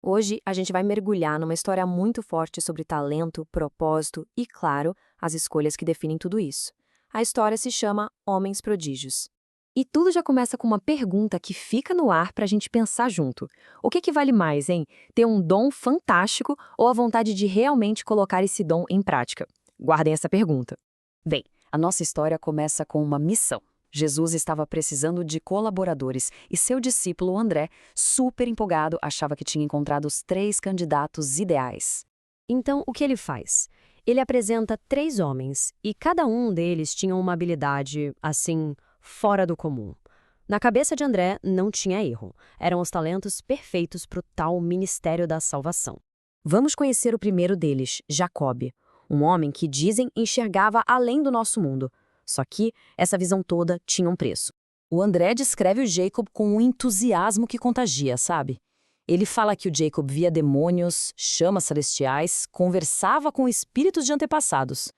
Hoje a gente vai mergulhar numa história muito forte sobre talento, propósito e, claro, as escolhas que definem tudo isso. A história se chama Homens Prodígios. E tudo já começa com uma pergunta que fica no ar para a gente pensar junto. O que vale mais, hein? Ter um dom fantástico ou a vontade de realmente colocar esse dom em prática? Guardem essa pergunta. Bem, a nossa história começa com uma missão. Jesus estava precisando de colaboradores e seu discípulo André, super empolgado, achava que tinha encontrado os 3 candidatos ideais. Então, o que ele faz? Ele apresenta 3 homens e cada um deles tinha uma habilidade, assim, fora do comum. Na cabeça de André não tinha erro. Eram os talentos perfeitos para o tal ministério da salvação. Vamos conhecer o primeiro deles, Jacob, um homem que dizem enxergava além do nosso mundo. Só que essa visão toda tinha um preço. O André descreve o Jacob com um entusiasmo que contagia, sabe? Ele fala que o Jacob via demônios, chamas celestiais, conversava com espíritos de antepassados.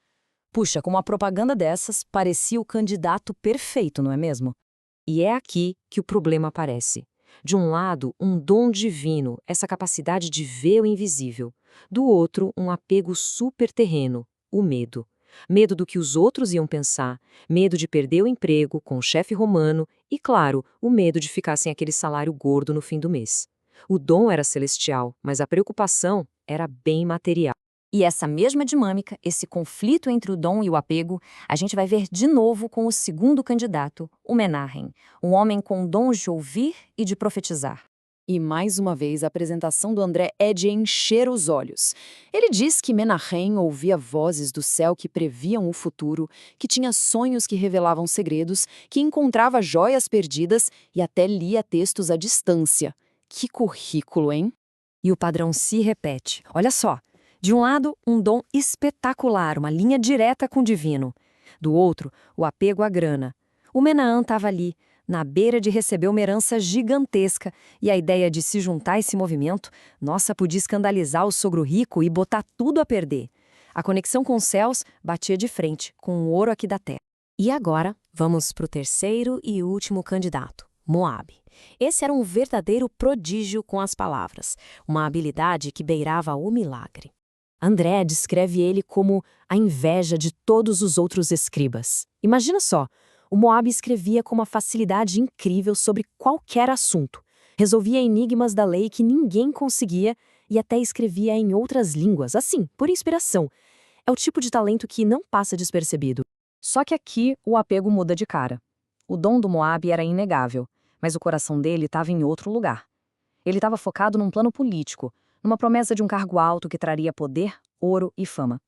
Puxa, com uma propaganda dessas, parecia o candidato perfeito, não é mesmo? E é aqui que o problema aparece. De um lado, um dom divino, essa capacidade de ver o invisível. Do outro, um apego super terreno, o medo. Medo do que os outros iam pensar, medo de perder o emprego com o chefe romano e, claro, o medo de ficar sem aquele salário gordo no fim do mês. O dom era celestial, mas a preocupação era bem material. E essa mesma dinâmica, esse conflito entre o dom e o apego, a gente vai ver de novo com o segundo candidato, o Menahem, um homem com dons de ouvir e de profetizar. E mais uma vez a apresentação do André é de encher os olhos. Ele diz que Menahem ouvia vozes do céu que previam o futuro, que tinha sonhos que revelavam segredos, que encontrava joias perdidas e até lia textos à distância. Que currículo, hein? E o padrão se repete. Olha só. De um lado, um dom espetacular, uma linha direta com o divino. Do outro, o apego à grana. O Menahem estava ali, na beira de receber uma herança gigantesca, e a ideia de se juntar a esse movimento, nossa, podia escandalizar o sogro rico e botar tudo a perder. A conexão com os céus batia de frente, com o ouro aqui da terra. E agora, vamos para o terceiro e último candidato, Moabe. Esse era um verdadeiro prodígio com as palavras, uma habilidade que beirava o milagre. André descreve ele como a inveja de todos os outros escribas. Imagina só, o Moabe escrevia com uma facilidade incrível sobre qualquer assunto. Resolvia enigmas da lei que ninguém conseguia e até escrevia em outras línguas, assim, por inspiração. É o tipo de talento que não passa despercebido. Só que aqui o apego muda de cara. O dom do Moabe era inegável, mas o coração dele estava em outro lugar. Ele estava focado num plano político, numa promessa de um cargo alto que traria poder, ouro e fama.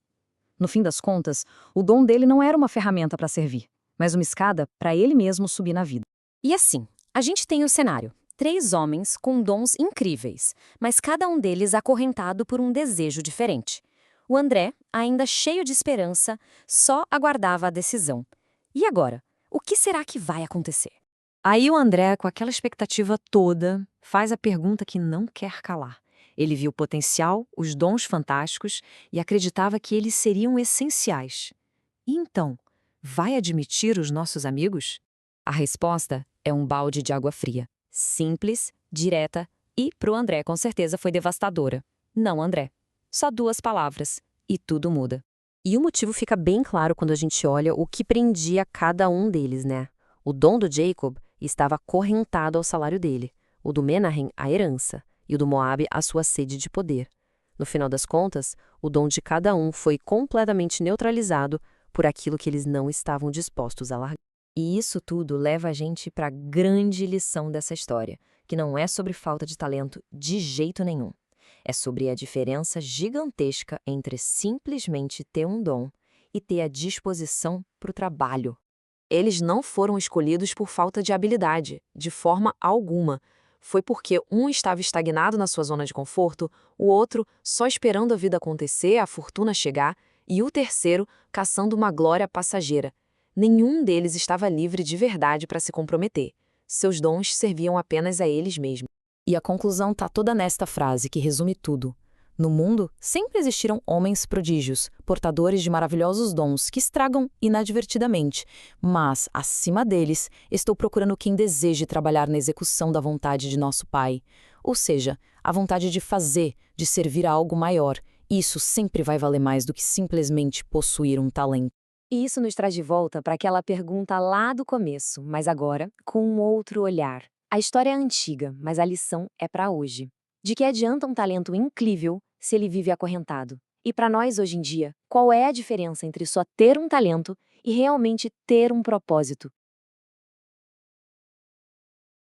No fim das contas, o dom dele não era uma ferramenta para servir, mas uma escada para ele mesmo subir na vida. E assim, a gente tem o cenário. 3 homens com dons incríveis, mas cada um deles acorrentado por um desejo diferente. O André, ainda cheio de esperança, só aguardava a decisão. E agora? O que será que vai acontecer? Aí o André, com aquela expectativa toda, faz a pergunta que não quer calar. Ele viu o potencial, os dons fantásticos e acreditava que eles seriam essenciais. E então, vai admitir os nossos amigos? A resposta é um balde de água fria. Simples, direta e, pro André, com certeza foi devastadora. Não, André. Só 2 palavras e tudo muda. E o motivo fica bem claro quando a gente olha o que prendia cada um deles, né? O dom do Jacob estava acorrentado ao salário dele, o do Menahem à herança e o do Moabe à sua sede de poder. No final das contas, o dom de cada um foi completamente neutralizado por aquilo que eles não estavam dispostos a largar. E isso tudo leva a gente para a grande lição dessa história, que não é sobre falta de talento de jeito nenhum. É sobre a diferença gigantesca entre simplesmente ter um dom e ter a disposição para o trabalho. Eles não foram escolhidos por falta de habilidade, de forma alguma. Foi porque um estava estagnado na sua zona de conforto, o outro só esperando a vida acontecer, a fortuna chegar, e o terceiro caçando uma glória passageira. Nenhum deles estava livre de verdade para se comprometer. Seus dons serviam apenas a eles mesmos. E a conclusão está toda nesta frase que resume tudo. No mundo, sempre existiram homens prodígios, portadores de maravilhosos dons que estragam inadvertidamente. Mas, acima deles, estou procurando quem deseje trabalhar na execução da vontade de nosso Pai. Ou seja, a vontade de fazer, de servir a algo maior. Isso sempre vai valer mais do que simplesmente possuir um talento. E isso nos traz de volta para aquela pergunta lá do começo, mas agora com um outro olhar. A história é antiga, mas a lição é para hoje. De que adianta um talento incrível se ele vive acorrentado? E para nós hoje em dia, qual é a diferença entre só ter um talento e realmente ter um propósito?